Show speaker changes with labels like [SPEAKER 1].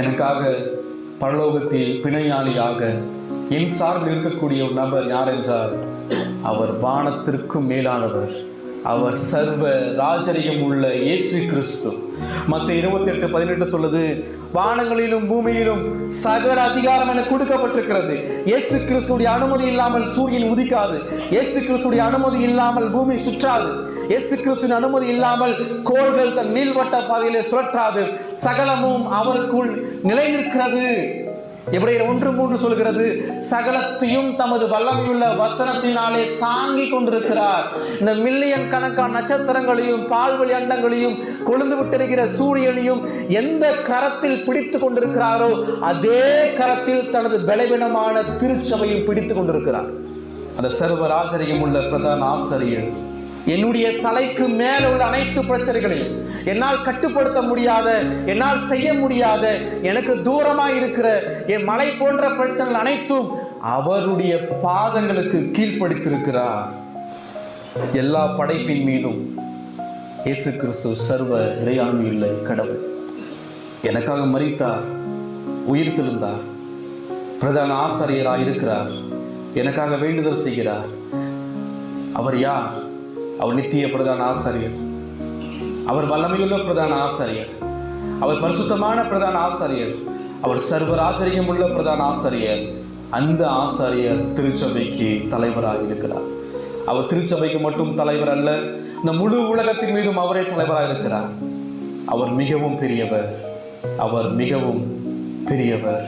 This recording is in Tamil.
[SPEAKER 1] எனக்காக பரலோகத்தில் பிணையாளியாக என் சார்பில் இருக்கக்கூடிய ஒரு நபர் யார் என்றால், அவர் வானத்திற்கும் மேலானவர். அவர் சர்வ ராஜரிகம் உள்ள இயேசு கிறிஸ்து. மத்தேயு 28:18 சொல்லுது, வானங்களிலும் பூமியிலும் சகல அதிகாரம் என கொடுக்கப்பட்டிருக்கிறது. இயேசு கிறிஸ்துடைய அனுமதி இல்லாமல் சூரியன் உதிக்காது. இயேசு கிறிஸ்துடைய அனுமதி இல்லாமல் பூமி சுற்றாது. இயேசு கிறிஸ்துவின் அனுமதி இல்லாமல் கோள்கள் தன் நீள்வட்ட பாதையிலே சுழற்றாது. சகலமும் அவருக்குள் நிலை நிற்கிறது. எபிரேயர் 1:3 சொல்கிறது, சகலத்தையும் தமது வல்லமையுள்ள வசனத்தினாலே தாங்கி கொண்டிருக்கிறார். இந்த மில்லியன் கணக்கான நட்சத்திரங்களையும் பால்வெளி அண்டங்களையும் கொழுந்து விட்டிருக்கிற சூரியனையும் எந்த கரத்தில் பிடித்து கொண்டிருக்கிறாரோ அதே கரத்தில் தனது பலவீனமான திருச்சபையும் பிடித்து கொண்டிருக்கிறார். அந்த சர்வ ராஜரிகம் உள்ள பிரதான ஆசாரியர் என்னுடைய தலைக்கு மேல உள்ள அனைத்து பிரச்சனைகளையும், என்னால் கட்டுப்படுத்த முடியாத, என்னால் செய்ய முடியாத, எனக்கு தூரமா இருக்கிற என் மலை போன்ற பிரச்சனைகள் அனைத்தும் அவருடைய பாதங்களுக்கு கீழ்ப்படுத்திருக்கிறார். எல்லா படைப்பின் மீதும் இயேசு கிறிஸ்து சர்வ இறையாண்மையுள்ள கடவுள். எனக்காக மரித்தார், உயிர் தெழுந்தார், பிரதான ஆசாரியராக இருக்கிறார், எனக்காக வேண்டுதல் செய்கிறார். அவர் யார்? அவர் நித்திய பிரதான ஆசாரியர். அவர் வல்லமையுள்ள பிரதான ஆசாரியர். அவர் பரிசுத்தமான பிரதான ஆசாரியர். அவர் சர்வ ராஜரிகம் உள்ள பிரதான ஆசாரியர். அந்த ஆசாரியர் திருச்சபைக்கு தலைவராக இருக்கிறார். அவர் திருச்சபைக்கு மட்டும் தலைவர் அல்ல, இந்த முழு உலகத்தின் மீதும் அவரே தலைவராக இருக்கிறார். அவர் மிகவும் பெரியவர். அவர் மிகவும் பெரியவர்.